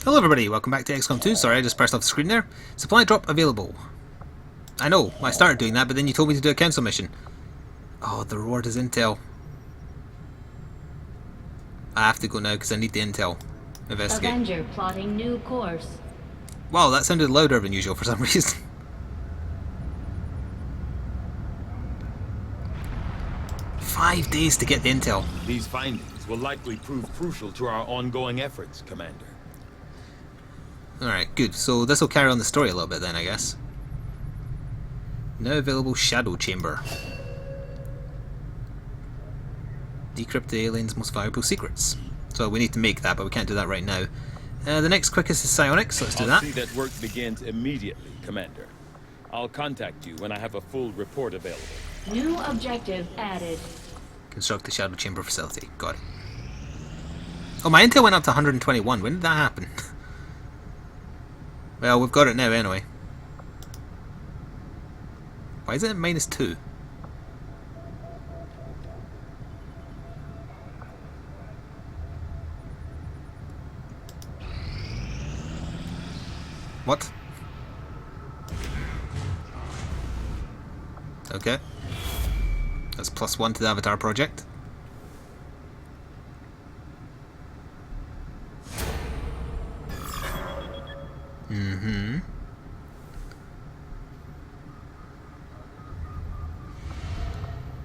Hello everybody, welcome back to XCOM 2. Sorry, I just pressed off the screen there. Supply drop available. I know, I started doing that, but then you told me to do a council mission. Oh, the reward is intel. I have to go now because I need the intel. Investigate. Avenger plotting new course. Wow, that sounded louder than usual for some reason. "5 days to get the intel." These findings will likely prove crucial to our ongoing efforts, Commander. Alright, good. So this will carry on the story a little bit then, I guess. Now available Shadow Chamber. Decrypt the alien's most valuable secrets. So we need to make that, but we can't do that right now. The next quickest is psionics, so let's do I'll that. see that work begins immediately, Commander. I'll contact you when I have a full report available. New objective added. Construct the Shadow Chamber facility. Got it. Oh, my intel went up to 121. When did that happen? Well, we've got it now anyway. Why is it at -2? What? Okay. That's +1 to the Avatar project.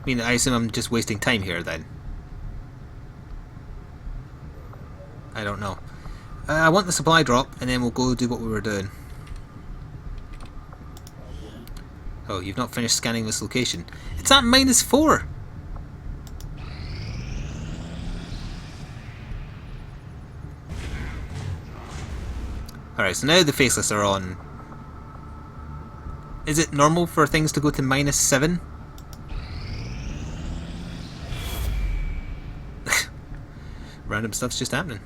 I mean, I assume I'm just wasting time here then. I don't know. I want the supply drop, and then we'll go do what we were doing. Oh, you've not finished scanning this location. It's at -4! Alright, so now the faceless are on. Is it normal for things to go to -7? Random stuff's just happening.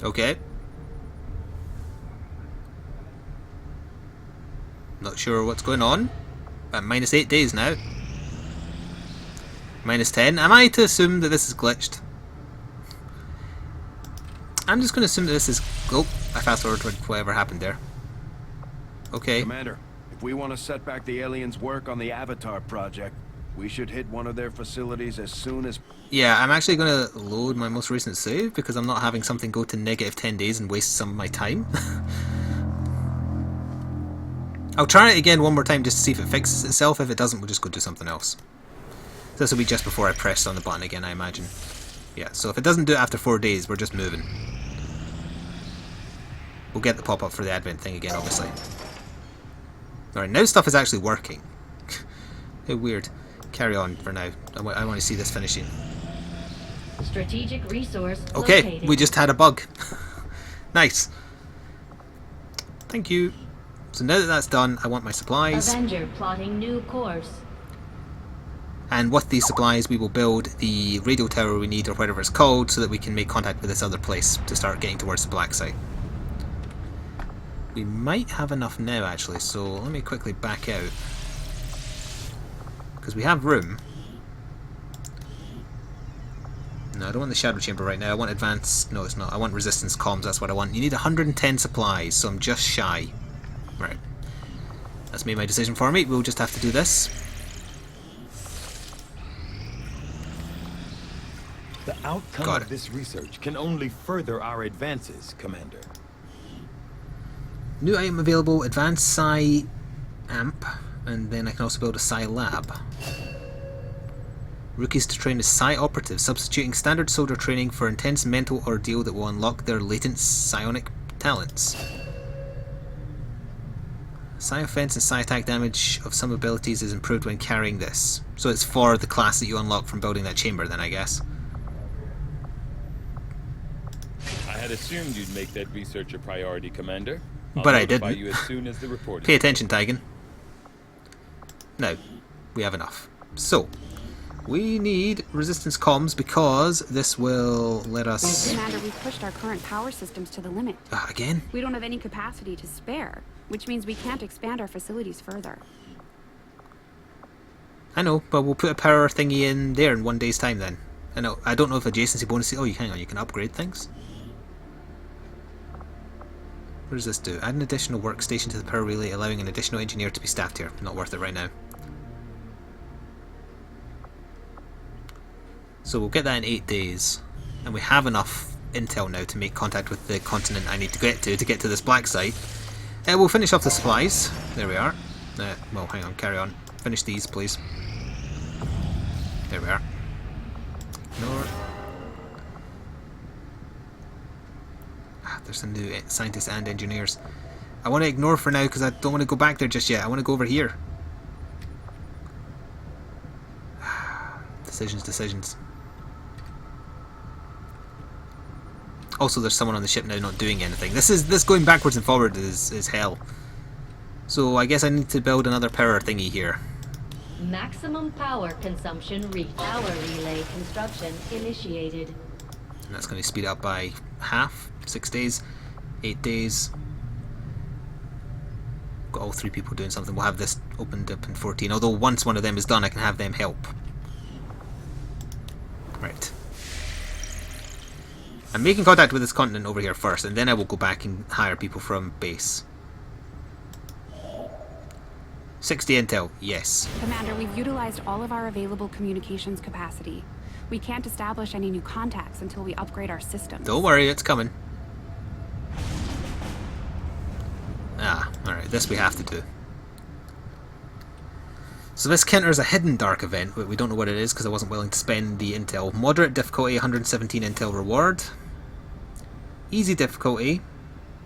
Okay. Not sure what's going on. At -8 days now. -10. Am I to assume that this is glitched? I'm just going to assume that this is... Oh, I fast forwarded whatever happened there. Okay. Commander, if we want to set back the aliens' work on the Avatar project, we should hit one of their facilities as soon as... Yeah, I'm actually going to load my most recent save because I'm not having something go to -10 days and waste some of my time. I'll try it again one more time just to see if it fixes itself. If it doesn't, we'll just go do something else. So this will be just before I press on the button again, I imagine. Yeah, so if it doesn't do it after 4 days, we're just moving. We'll get the pop-up for the Advent thing again, obviously. Alright, now stuff is actually working. How weird. Carry on for now. I want to see this finishing. Strategic resource Okay, located. we just had a bug. Nice. Thank you. So now that that's done, I want my supplies. Avenger plotting new course. And with these supplies, we will build the radio tower we need, or whatever it's called, so that we can make contact with this other place to start getting towards the black site. We might have enough now, actually, so let me quickly back out. Because we have room. No, I don't want the Shadow Chamber right now. I want advanced... No, it's not. I want resistance comms. That's what I want. You need 110 supplies, so I'm just shy. Right. That's made my decision for me. We'll just have to do this. The outcome Got of it. this research can only further our advances, Commander. New item available. Advanced Psi Amp. And then I can also build a Psi Lab. Rookies to train as Psi operatives, substituting standard soldier training for intense mental ordeal that will unlock their latent psionic talents. Psi offense and Psi attack damage of some abilities is improved when carrying this. So it's for the class that you unlock from building that chamber then, I guess. I had assumed you'd make that research a priority, Commander. I'll But I notify didn't. you as soon as the report Pay is attention, Tigan. Now, we have enough. So, we need resistance comms because this will let us... Commander, we've pushed our current power systems to the limit. Again? We don't have any capacity to spare, which means we can't expand our facilities further. I know, but we'll put a power thingy in there in 1 day's time then. I don't know if adjacency bonus... Oh, hang on, you can upgrade things. What does this do? Add an additional workstation to the power relay, allowing an additional engineer to be staffed here. Not worth it right now. So we'll get that in 8 days. And we have enough intel now to make contact with the continent I need to get to this black site. We'll finish off the supplies. There we are. Well, hang on, carry on. Finish these, please. There we are. Ignore. There's some new scientists and engineers. I want to ignore for now because I don't want to go back there just yet. I want to go over here. Decisions. Also, there's someone on the ship now not doing anything. This going backwards and forward is hell. So I guess I need to build another power thingy here. Maximum power consumption reached. Power relay construction initiated. And that's going to speed up by half. 6 days. 8 days. Got all 3 people doing something. We'll have this opened up in 14. Although once one of them is done, I can have them help. Right. I'm making contact with this continent over here first, and then I will go back and hire people from base. 60 intel, yes. Commander, we've utilized all of our available communications capacity. We can't establish any new contacts until we upgrade our system. Don't worry, it's coming. Alright, this we have to do. So this counters a hidden dark event, but we don't know what it is because I wasn't willing to spend the intel. Moderate difficulty, 117 intel reward. Easy difficulty,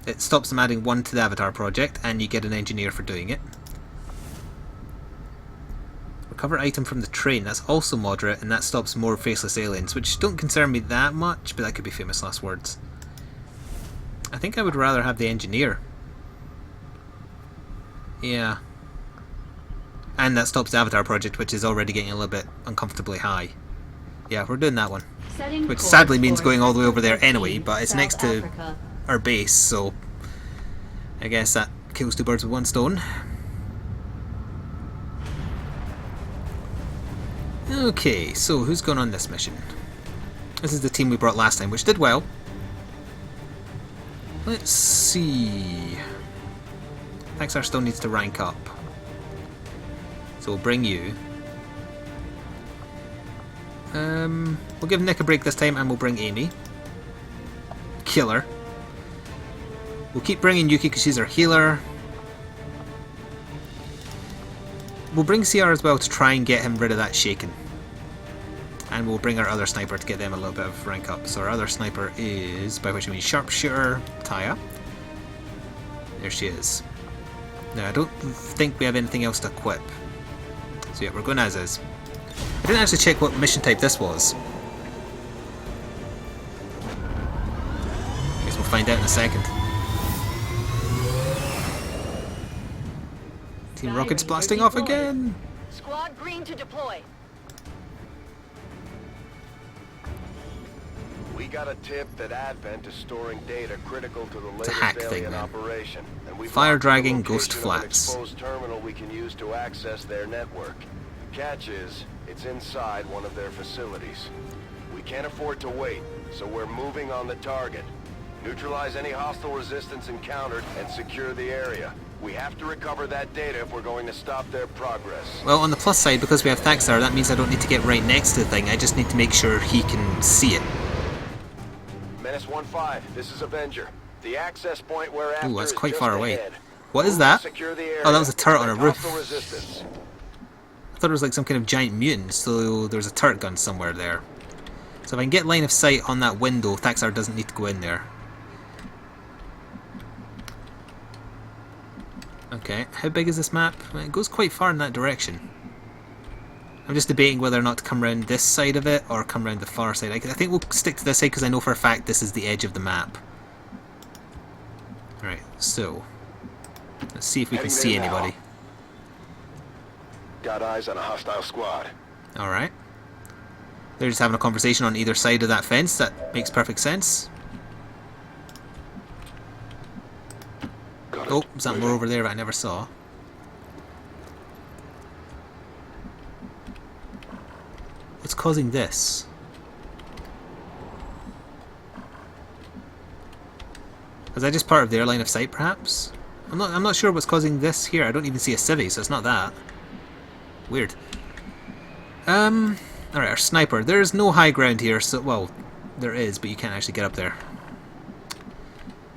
it stops them adding 1 to the Avatar project, and you get an engineer for doing it. Recover item from the train, that's also moderate, and that stops more faceless aliens, which don't concern me that much, but that could be famous last words. I think I would rather have the engineer. Yeah. And that stops the Avatar project, which is already getting a little bit uncomfortably high. Yeah, we're doing that one. Which sadly means going all the way over there anyway, but it's next to our base, so I guess that kills 2 birds with 1 stone. Okay, so who's gone on this mission? This is the team we brought last time, which did well. Let's see. Paxar still needs to rank up. So we'll bring you. We'll give Nick a break this time and we'll bring Amy. Killer. We'll keep bringing Yuki because she's our healer. We'll bring CR as well to try and get him rid of that shaken. And we'll bring our other sniper to get them a little bit of rank up. So our other sniper is, by which I mean sharpshooter, Taya. There she is. Now I don't think we have anything else to equip. So yeah, we're going as is. I didn't actually check what mission type this was. Guess we'll find out in a second. Team Rocket's blasting off again! Squad green to deploy. We got a tip that Advent is storing data critical to the latest hack thing, alien man. operation. And we've Fire locked the dragging location Ghost of an Flats. exposed terminal we can use to access their network. Catch is, it's inside one of their facilities. We can't afford to wait, so we're moving on the target. Neutralize any hostile resistance encountered and secure the area. We have to recover that data if we're going to stop their progress. Well, on the plus side, because we have Thaxar, that means I don't need to get right next to the thing, I just need to make sure he can see it. Menace 1-5, this is Avenger. The access point we're after Ooh, that's quite is far just away. ahead. What is Move that? to secure the area. Oh, that was a turret on a roof. Hostile resistance. I thought it was like some kind of giant mutant, so there's a turret gun somewhere there. So if I can get line of sight on that window, Thaxar doesn't need to go in there. Okay, how big is this map? It goes quite far in that direction. I'm just debating whether or not to come around this side of it or come around the far side. I think we'll stick to this side because I know for a fact this is the edge of the map. Alright, so let's see if we can Heading see there now. anybody. Got eyes on a hostile squad. Alright. They're just having a conversation on either side of that fence. That makes perfect sense. Oh, is that more over there that I never saw? What's causing this? Is that just part of their line of sight, perhaps? I'm not sure what's causing this here. I don't even see a civvy, so it's not that. Weird. Alright, our sniper. There's no high ground here, so... Well, there is, but you can't actually get up there.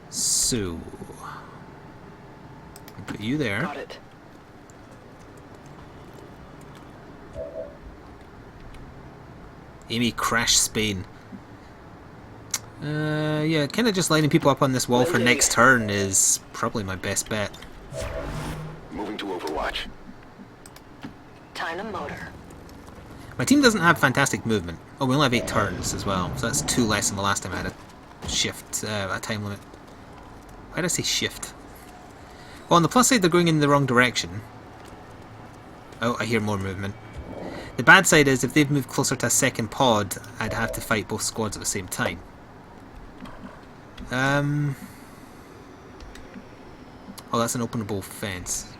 So... I'll put you there. Got it. Amy crash Spain. Yeah, kind of just lining people up on this wall for next turn is probably my best bet. Moving to Overwatch. Time to motor. My team doesn't have fantastic movement. Oh, we only have 8 turns as well, so that's 2 less than the last time I had a shift, a time limit. Why did I say shift? Well, on the plus side, they're going in the wrong direction. Oh, I hear more movement. The bad side is, if they've moved closer to a second pod, I'd have to fight both squads at the same time. Oh, that's an openable fence.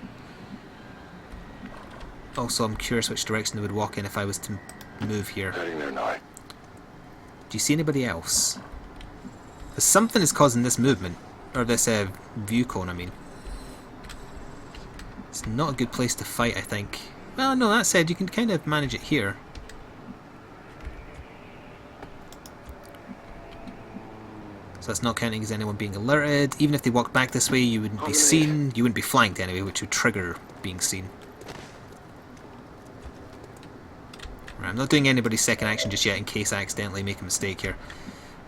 Also, I'm curious which direction they would walk in if I was to move here. Heading there now. Do you see anybody else? Something is causing this movement. Or this view cone, I mean. It's not a good place to fight, I think. Well, no, that said, you can kind of manage it here. So that's not counting as anyone being alerted. Even if they walk back this way, you wouldn't be seen. You wouldn't be flanked anyway, which would trigger being seen. Right, I'm not doing anybody's second action just yet in case I accidentally make a mistake here.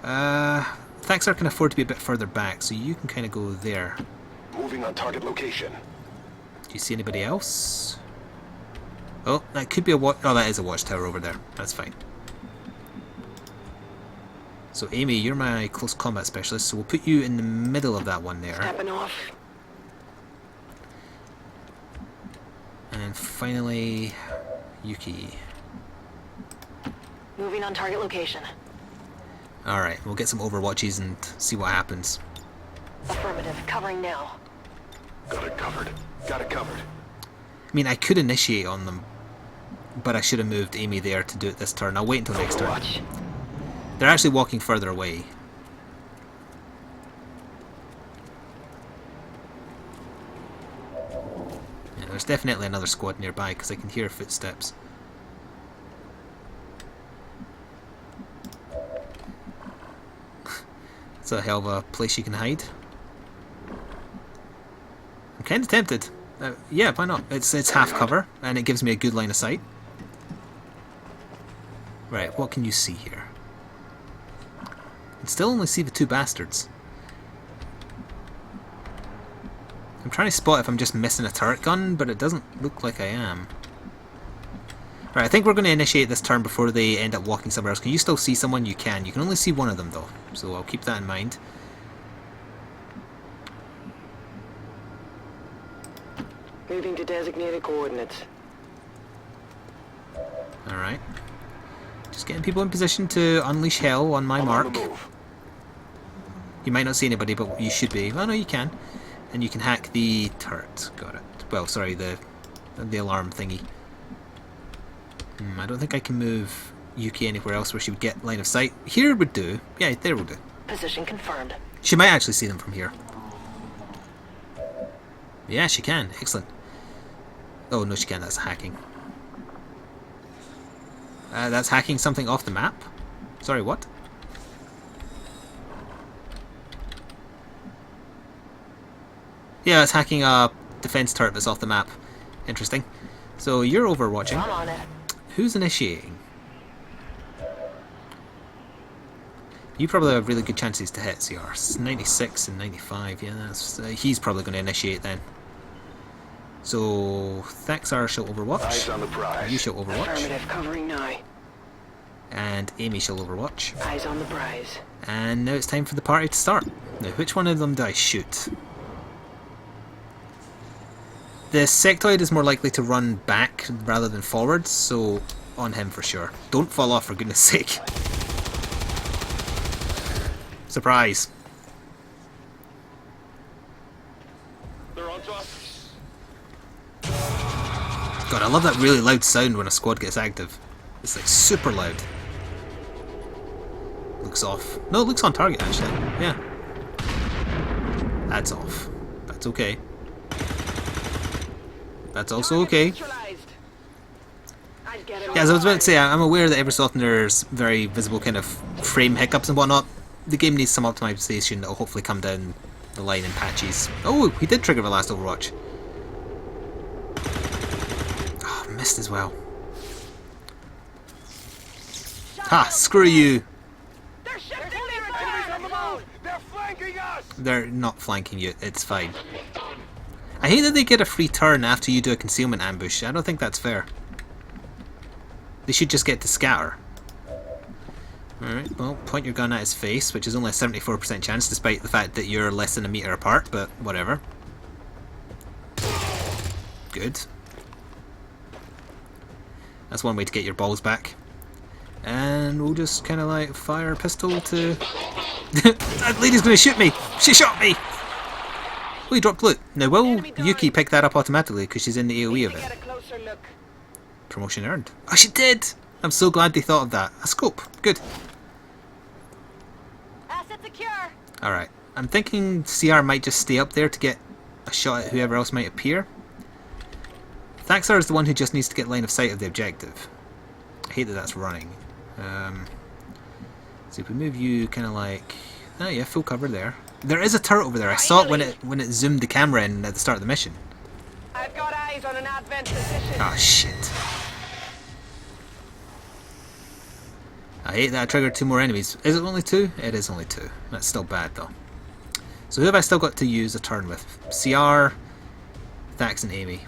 Thaxar can afford to be a bit further back, so you can kind of go there. Moving on target location. Do you see anybody else? Oh, that could be a watch. Oh, that is a watchtower over there. That's fine. So, Amy, you're my close combat specialist, so we'll put you in the middle of that one there. Stepping off. And finally, Yuki. Moving on target location. Alright, we'll get some overwatches and see what happens. Affirmative. Covering now. Got it covered. Got it covered. I mean, I could initiate on them, but I should have moved Amy there to do it this turn. I'll wait until next turn. Overwatch. They're actually walking further away. Yeah, there's definitely another squad nearby because I can hear footsteps. It's a hell of a place you can hide. I'm kind of tempted. Yeah, why not? It's half cover, and it gives me a good line of sight. Right, what can you see here? I can still only see the 2 bastards. I'm trying to spot if I'm just missing a turret gun, but it doesn't look like I am. Right, I think we're going to initiate this turn before they end up walking somewhere else. Can you still see someone? You can. You can only see one of them, though, so I'll keep that in mind. Moving to designated coordinates. Alright. Just getting people in position to unleash hell on my mark. You might not see anybody, but you should be. Oh no, you can. And you can hack the turret. Got it. Well, sorry, the alarm thingy. I don't think I can move Yuki anywhere else where she would get line of sight. Here would do. Yeah, there would do. Position confirmed. She might actually see them from here. Yeah, she can. Excellent. Oh, no, she can't. That's hacking. That's hacking something off the map? Sorry, what? Yeah, it's hacking a defense turret that's off the map. Interesting. So you're overwatching. I'm on it. Who's initiating? You probably have really good chances to hit, CR. 96 and 95, yeah, that's... he's probably going to initiate then. So, Thaxar shall overwatch. Eyes on the prize. You shall overwatch. Affirmative. Covering now. And Amy shall overwatch. Eyes on the prize. And now it's time for the party to start. Now, which one of them do I shoot? The sectoid is more likely to run back rather than forwards, so on him for sure. Don't fall off, for goodness sake. Surprise. They're on top. God, I love that really loud sound when a squad gets active. It's like super loud. Looks off. No, it looks on target actually. Yeah. That's off. That's okay. That's also okay. Yeah, as I was about to say, I'm aware that every so often there's very visible kind of frame hiccups and whatnot. The game needs some optimization that will hopefully come down the line in patches. Oh, he did trigger the last Overwatch. Oh, missed as well. Ha! Screw you! They're flanking us! They're not flanking you, it's fine. I hate that they get a free turn after you do a concealment ambush. I don't think that's fair. They should just get to scatter. Alright, well, point your gun at his face, which is only a 74% chance despite the fact that you're less than a meter apart, but whatever. Good. That's one way to get your balls back. And we'll just kind of like fire a pistol to... That lady's going to shoot me! She shot me! Oh, he dropped loot. Now, will Yuki pick that up automatically because she's in the AoE of it? Promotion earned. Oh, she did! I'm so glad they thought of that. A scope. Good. Asset secure. Alright. I'm thinking CR might just stay up there to get a shot at whoever else might appear. Thaxar is the one who just needs to get line of sight of the objective. I hate that that's running. So if we move you kind of like... Oh yeah, full cover there. There is a turret over there. I saw it when it zoomed the camera in at the start of the mission. I've got eyes on an advent position. Ah, shit. I hate that I triggered 2 more enemies. Is it only 2? It is only 2. That's still bad though. So who have I still got to use a turn with? CR, Thax and Amy.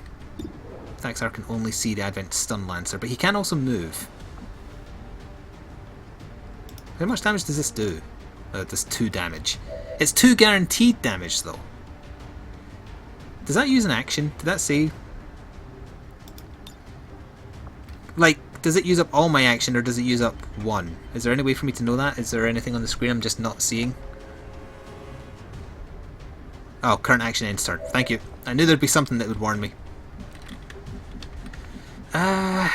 Thaxar can only see the Advent Stun Lancer, but he can also move. How much damage does this do? It does 2 damage. It's 2 guaranteed damage though. Does that use an action? Did that say... Like, does it use up all my action or does it use up 1? Is there any way for me to know that? Is there anything on the screen I'm just not seeing? Oh, current action ends turn. Thank you. I knew there'd be something that would warn me. Okay.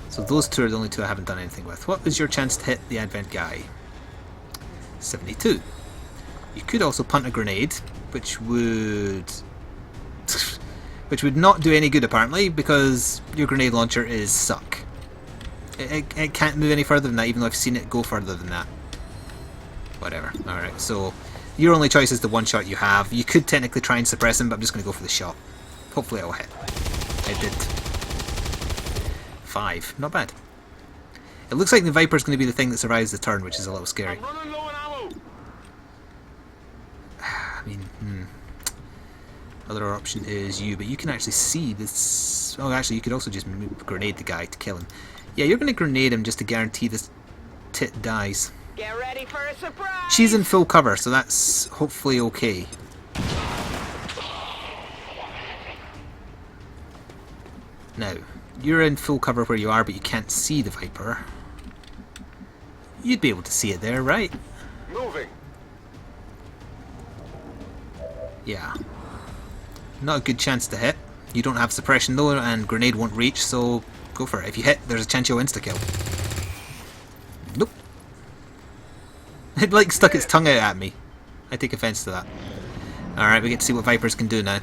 So those 2 are the only 2 I haven't done anything with. What was your chance to hit the Advent guy? 72. You could also punt a grenade, which would not do any good apparently, because your grenade launcher is suck. It can't move any further than that, even though I've seen it go further than that. Whatever. Alright, so your only choice is the one shot you have. You could technically try and suppress him, but I'm just going to go for the shot. Hopefully it'll hit. It did. 5. Not bad. It looks like the Viper's going to be the thing that survives the turn, which is a little scary. I mean, other option is you, but you can actually see this. Oh, actually, you could also just grenade the guy to kill him. Yeah, you're going to grenade him just to guarantee this tit dies. Get ready for a surprise. She's in full cover, so that's hopefully okay. Now, you're in full cover where you are, but you can't see the Viper. You'd be able to see it there, right? Moving. Yeah. Not a good chance to hit. You don't have suppression though, and grenade won't reach, so go for it. If you hit, there's a chance you'll insta-kill. Nope. It like stuck its tongue out at me. I take offense to that. Alright, we get to see what Vipers can do now.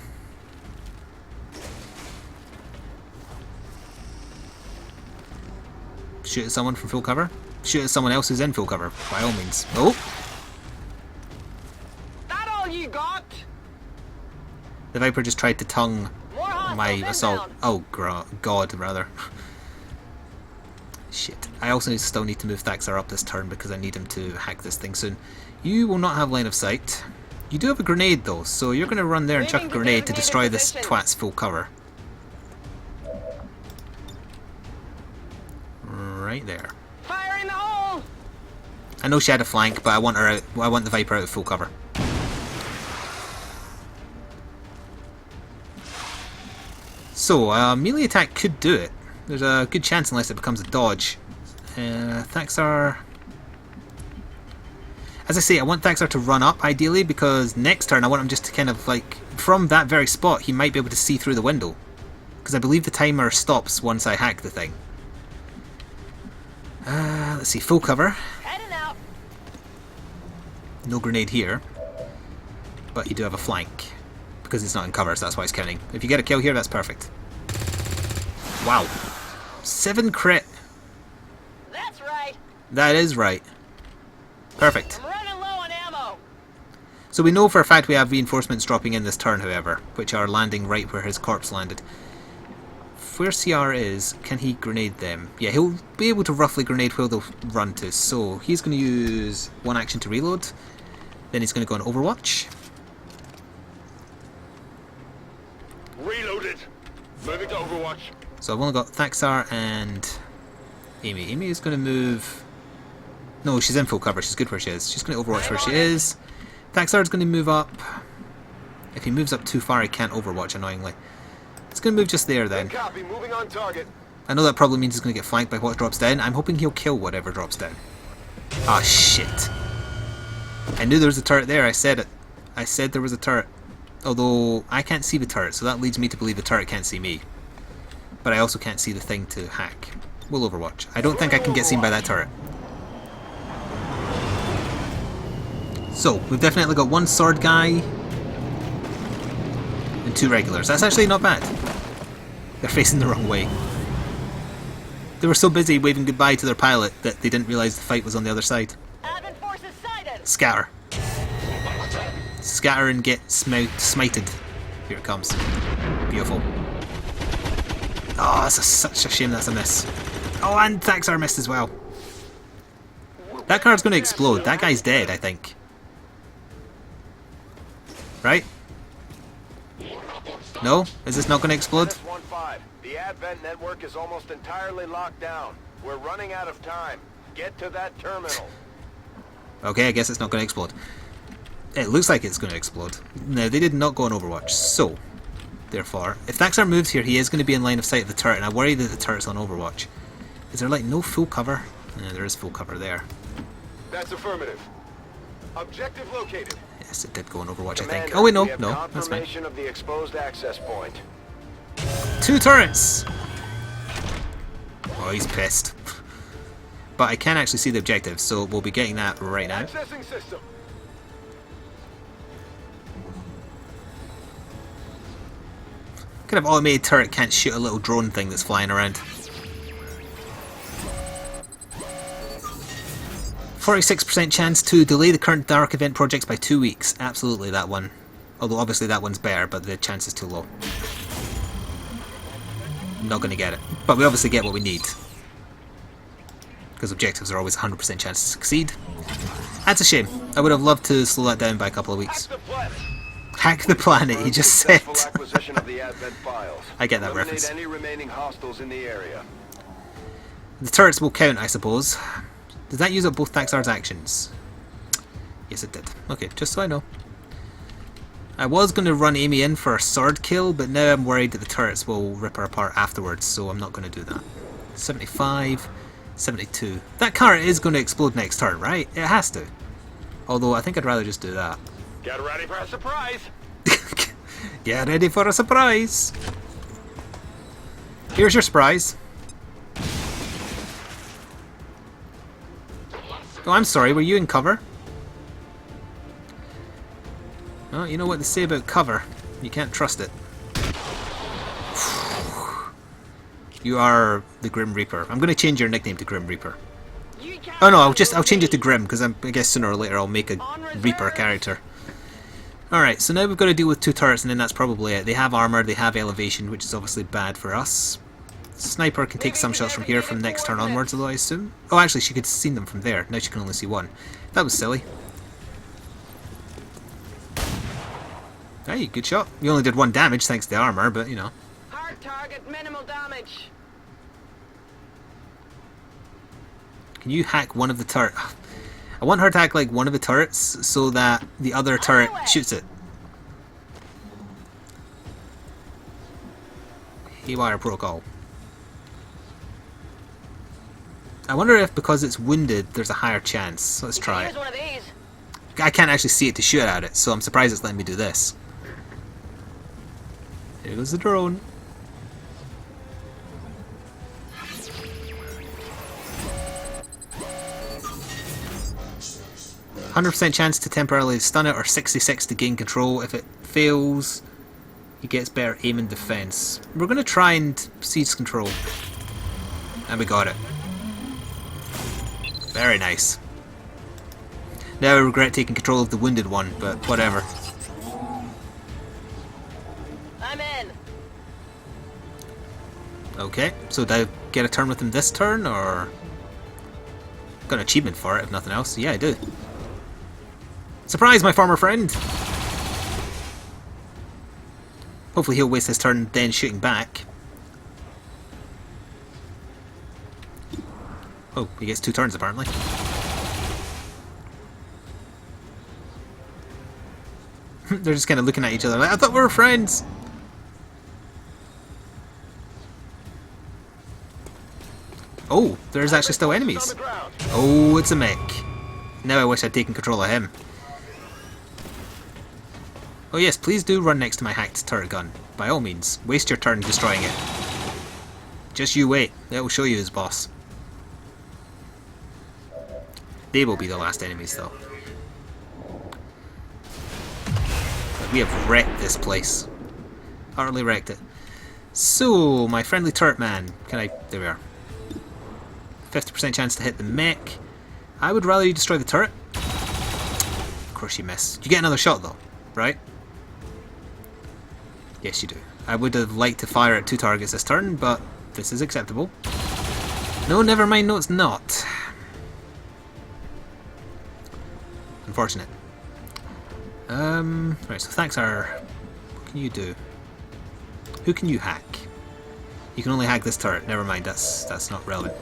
Shoot at someone from full cover. Shoot at someone else who's in full cover, by all means. Oh! That all you got? The Viper just tried to tongue More hostiles my inbound. assault. Oh, God, rather. Shit. I also still need to move Thaxar up this turn because I need him to hack this thing soon. You will not have line of sight. You do have a grenade though, so you're going to run there and chuck a grenade to destroy this twat's full cover. Right there. Fire in the hole. I know she had a flank, but I want her out. I want the Viper out of full cover. So, melee attack could do it. There's a good chance unless it becomes a dodge. Thaxar... As I say, I want Thaxar to run up, ideally, because next turn I want him just to kind of, like, from that very spot, he might be able to see through the window. Because I believe the timer stops once I hack the thing. Let's see, full cover. Heading out. No grenade here. But you do have a flank. Because it's not in cover, so that's why it's counting. If you get a kill here, that's perfect. Wow. 7 crit. That's right. That is right. Perfect. I'm running low on ammo. So we know for a fact we have reinforcements dropping in this turn, however, which are landing right where his corpse landed. Where CR is, can he grenade them? Yeah, he'll be able to roughly grenade where they'll run to. So he's going to use one action to reload. Then he's going to go on Overwatch. Reloaded. Moving to Overwatch. So I've only got Thaxar and Amy. Amy is going to move... No, she's in full cover. She's good where she is. She's going to Overwatch where she is. Thaxar is going to move up. If he moves up too far, he can't Overwatch, annoyingly. He's going to move just there, then. Copy. Moving on target. I know that probably means he's going to get flanked by what drops down. I'm hoping he'll kill whatever drops down. Ah, shit. I knew there was a turret there. I said it. I said there was a turret. Although, I can't see the turret, so that leads me to believe the turret can't see me. But I also can't see the thing to hack. We'll Overwatch. I don't think I can get seen by that turret. So, we've definitely got one sword guy and 2 regulars. That's actually not bad. They're facing the wrong way. They were so busy waving goodbye to their pilot that they didn't realise the fight was on the other side. Advent forces sighted. Scatter. Scatter and get smited. Here it comes. Beautiful. Oh, that's such a shame that's a miss. Oh, and Thaxar missed as well. That card's going to explode. That guy's dead, I think. Right? No? Is this not going to explode? 1-5. The Advent network is almost entirely locked down. We're running out of time. Get to that terminal. Okay, I guess it's not going to explode. It looks like it's going to explode. No, they did not go on Overwatch, so... Therefore, if Thaxar moves here, he is going to be in line of sight of the turret, and I worry that the turret's on Overwatch. Is there, like, no full cover? Yeah, there is full cover there. That's affirmative. Objective located. Yes, it did go on Overwatch, I Commander, think. Oh, wait, no, we have no, that's fine. confirmation of the exposed access point. 2 turrets! Oh, he's pissed. But I can actually see the objective, so we'll be getting that right now. Accessing system. Kind of automated turret can't shoot a little drone thing that's flying around. 46% chance to delay the current Dark Event projects by 2 weeks. Absolutely, that one. Although obviously that one's better, but the chance is too low. Not going to get it. But we obviously get what we need. Because objectives are always 100% chance to succeed. That's a shame. I would have loved to slow that down by a couple of weeks. Hack the planet, he just said. Acquisition of the Advent files. I get that Eliminate reference. any remaining hostiles in the area. The turrets will count, I suppose. Does that use up both Thaxar's actions? Yes, it did. Okay, just so I know. I was going to run Amy in for a sword kill, but now I'm worried that the turrets will rip her apart afterwards, so I'm not going to do that. 75, 72. That car is going to explode next turn, right? It has to. Although I think I'd rather just do that. Get ready for a surprise. Get ready for a surprise. Here's your surprise. Oh, I'm sorry, were you in cover? Well, you know what they say about cover. You can't trust it. You are the Grim Reaper. I'm going to change your nickname to Grim Reaper. Oh no, I'll change it to Grim, because I guess sooner or later I'll make a Reaper character. Alright, so now we've got to deal with 2 turrets, and then that's probably it. They have armor, they have elevation, which is obviously bad for us. Sniper can take some shots from here from next turn onwards, although I assume... Oh, actually, she could have seen them from there. Now she can only see one. That was silly. Hey, good shot. You only did 1 damage thanks to the armor, but, you know. Hard target, minimal damage. Can you hack one of the turrets? I want her to hack, like, one of the turrets so that the other turret shoots it. Haywire Protocol. I wonder if because it's wounded, there's a higher chance. Let's try it. Here's one of these. I can't actually see it to shoot at it, so I'm surprised it's letting me do this. Here goes the drone. 100% chance to temporarily stun it, or 66 to gain control. If it fails, he gets better aim and defense. We're going to try and seize control. And we got it. Very nice. Now I regret taking control of the wounded one, but whatever. I'm in. Okay, so do I get a turn with him this turn, or... Got an achievement for it, if nothing else. Yeah, I do. Surprise, my former friend! Hopefully he'll waste his turn then shooting back. Oh, he gets 2 turns apparently. They're just kind of looking at each other like, I thought we were friends! Oh, there's actually still enemies. Oh, it's a mech. Now I wish I'd taken control of him. Oh yes, please do run next to my hacked turret gun. By all means, waste your turn destroying it. Just you wait, that will show you his boss. They will be the last enemies though. We have wrecked this place. Utterly wrecked it. So, my friendly turret man. Can I... There we are. 50% chance to hit the mech. I would rather you destroy the turret. Of course you miss. You get another shot though, right? Yes you do. I would have liked to fire at 2 targets this turn, but this is acceptable. No, never mind, no it's not. Unfortunate. Right, so thanks are... What can you do? Who can you hack? You can only hack this turret. Never mind, that's not relevant.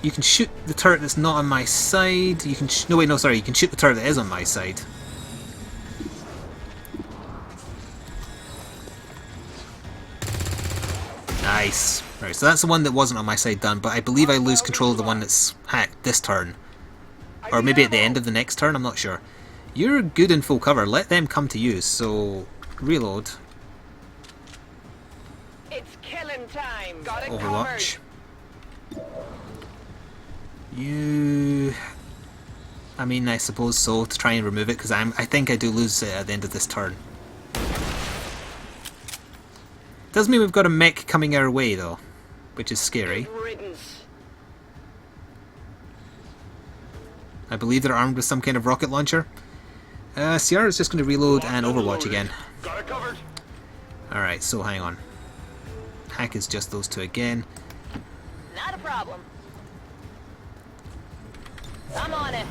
You can shoot the turret that's not on my side. You can no wait, no, sorry. You can shoot the turret that is on my side. Nice. Right, so that's the one that wasn't on my side done, but I believe I lose control of the one that's hacked this turn. Or maybe at the end of the next turn, I'm not sure. You're good in full cover. Let them come to you, so... Reload. It's killing time. Got it Overwatch. You... I mean, I suppose so, to try and remove it, because I think I do lose it at the end of this turn. Does mean we've got a mech coming our way, though, which is scary. Good riddance. I believe they're armed with some kind of rocket launcher. Sierra's just going to reload and Overwatch again. Got it covered. Alright, so hang on. Hack is just those 2 again. Not a problem. I'm on it.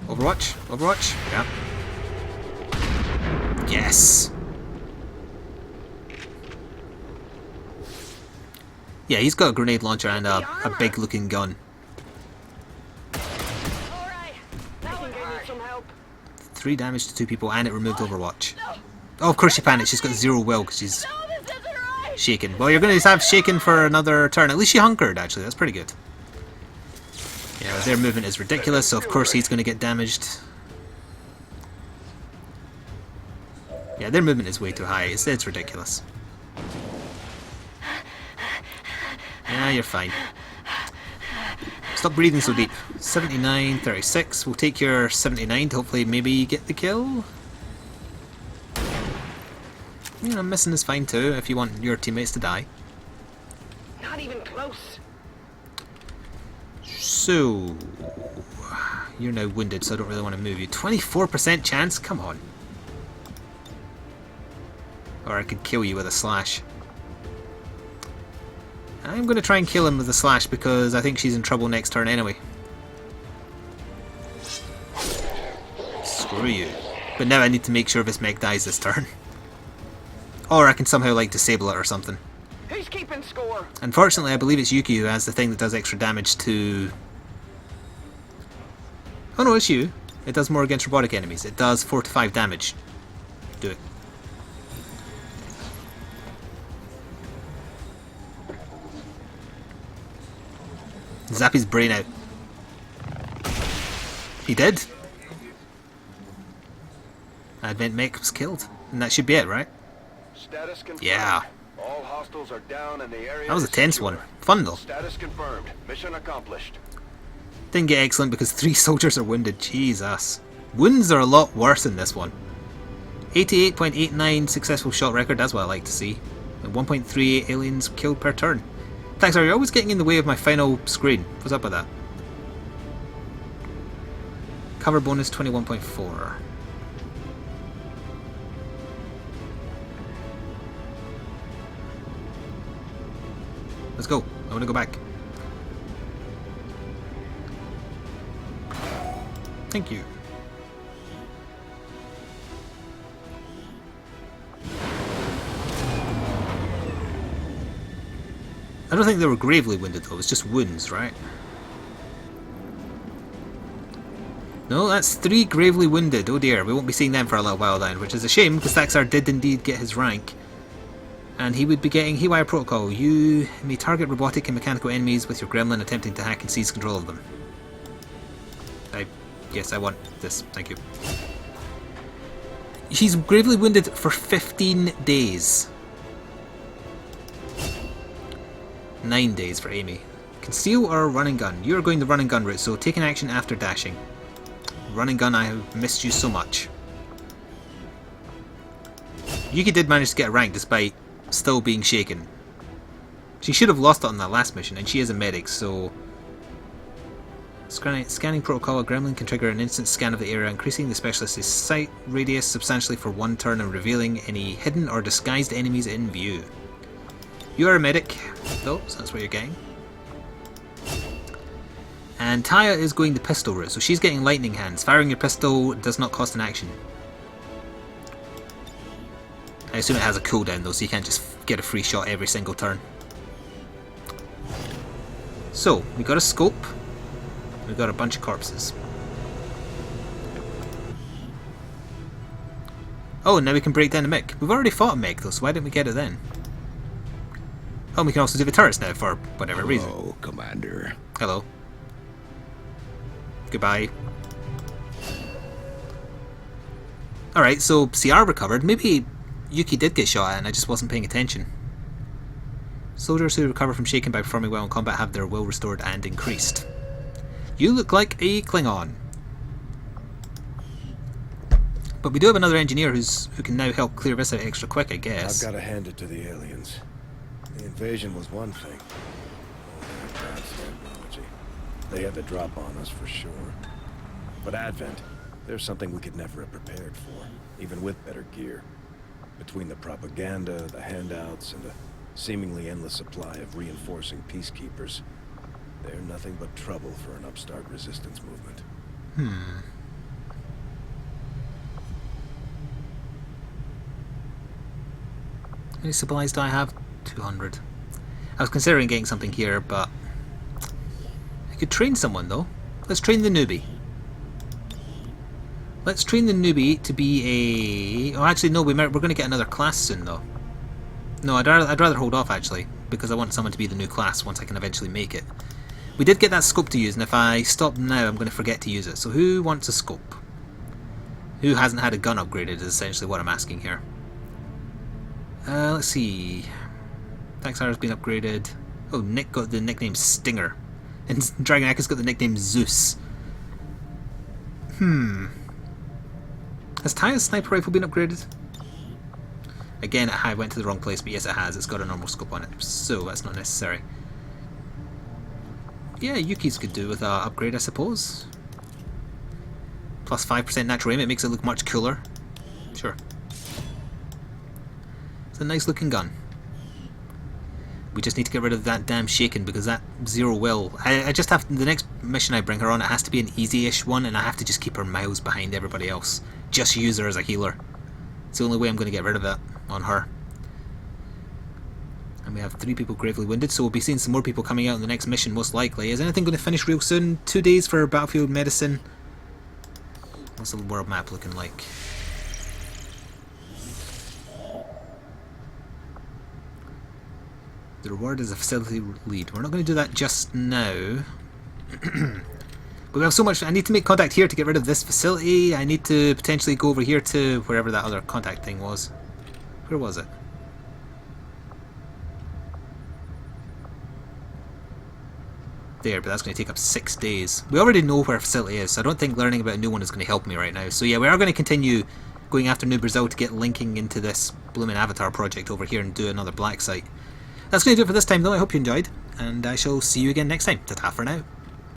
Overwatch? Overwatch? Yeah. Yes! Yeah, he's got a grenade launcher and a big looking gun. Alright. I think I need some help. 3 damage to 2 people and it removed Overwatch. Oh, of course she panicked. She's got 0 will because she's No, this isn't right. shaken. Well, you're going to have shaken for another turn. At least she hunkered, actually. That's pretty good. Yeah, their movement is ridiculous, so of course he's going to get damaged. Yeah, their movement is way too high. It's ridiculous. Yeah, you're fine. Stop breathing so deep. 79, 36. We'll take your 79 to hopefully maybe get the kill. You know, missing is fine too if you want your teammates to die. Not even close. So... You're now wounded, so I don't really want to move you. 24% chance? Come on. Or I could kill you with a slash. I'm going to try and kill him with a slash because I think she's in trouble next turn anyway. Screw you. But now I need to make sure this mech dies this turn. Or I can somehow like disable it or something. Who's keeping score? Unfortunately, I believe it's Yuki who has the thing that does extra damage to... Oh no, it's you. It does more against robotic enemies. It does 4 to 5 damage. Do it. Zap his brain out. He did. Advent mech was killed. And that should be it, right? Status confirmed. Yeah. All hostiles are down and the area That was a is tense secure. one. Fun though. Status confirmed. Mission accomplished. Didn't get excellent because 3 soldiers are wounded. Jesus. Wounds are a lot worse in this one. 88.89 successful shot record, that's what I like to see. And 1.38 aliens killed per turn. Thanks, are you always getting in the way of my final screen? What's up with that? Cover bonus 21.4. Let's go. I want to go back. Thank you. I don't think they were gravely wounded though, it's just wounds, right? No, that's 3 gravely wounded. Oh dear, we won't be seeing them for a little while then, which is a shame because Thaxar did indeed get his rank. And he would be getting Haywire Protocol. You may target robotic and mechanical enemies with your gremlin attempting to hack and seize control of them. Yes, I want this. Thank you. He's gravely wounded for 15 days. 9 days for Amy. Conceal or run and gun? You're going the run and gun route, so take an action after dashing. Run and gun, I have missed you so much. Yuki did manage to get a rank despite still being shaken. She should have lost it on that last mission, and she is a medic, so... Scanning protocol, a gremlin can trigger an instant scan of the area, increasing the specialist's sight radius substantially for 1 turn and revealing any hidden or disguised enemies in view. You are a medic, though, so that's what you're getting. And Taya is going the pistol route, so she's getting lightning hands. Firing your pistol does not cost an action. I assume it has a cooldown though, so you can't just get a free shot every single turn. So, we got a scope. We've got a bunch of corpses. Oh, and now we can break down a mech. We've already fought a mech though, so why didn't we get it then? Oh, we can also do the turrets now for whatever reason. Hello, Commander. Hello. Goodbye. Alright, so CR recovered. Maybe Yuki did get shot at and I just wasn't paying attention. Soldiers who recover from shaken by performing well in combat have their will restored and increased. You look like a Klingon. But we do have another engineer who can now help clear this out extra quick, I guess. I've got to hand it to the aliens. The invasion was one thing. Oh, advanced technology. They had the drop on us for sure. But Advent, there's something we could never have prepared for, even with better gear. Between the propaganda, the handouts, and the seemingly endless supply of reinforcing peacekeepers, they're nothing but trouble for an upstart resistance movement. How many supplies do I have? 200. I was considering getting something here, but I could train someone though. Let's train the newbie. Let's train the newbie to be a... Oh, actually, no, we're going to get another class soon though. No, I'd rather hold off actually, because I want someone to be the new class once I can eventually make it. We did get that scope to use, and if I stop now, I'm going to forget to use it. So who wants a scope? Who hasn't had a gun upgraded is essentially what I'm asking here. Let's see. Thaxar has been upgraded. Oh, Nick got the nickname Stinger. And Dragonakus got the nickname Zeus. Has Taya's sniper rifle been upgraded? Again, I went to the wrong place, but yes it has. It's got a normal scope on it, so that's not necessary. Yeah, Yuki's could do with an upgrade, I suppose. Plus 5% natural aim, it makes it look much cooler. Sure. It's a nice looking gun. We just need to get rid of that damn shaken because that zero will. I just have, the next mission I bring her on, it has to be an easy-ish one and I have to just keep her miles behind everybody else. Just use her as a healer. It's the only way I'm going to get rid of it on her. And we have 3 people gravely wounded, so we'll be seeing some more people coming out in the next mission most likely. Is anything going to finish real soon? 2 days for battlefield medicine. What's the world map looking like? The reward is a facility lead. We're not going to do that just now. But we have so much. I need to make contact here to get rid of this facility. I need to potentially go over here to wherever that other contact thing was. Where was it? there, but that's going to take up 6 days. We already know where a facility is, so I don't think learning about a new one is going to help me right now. So yeah, we are going to continue going after New Brazil to get linking into this blooming Avatar project over here and do another black site. That's going to do it for this time though. I hope you enjoyed, and I shall see you again next time. Ta-ta for now.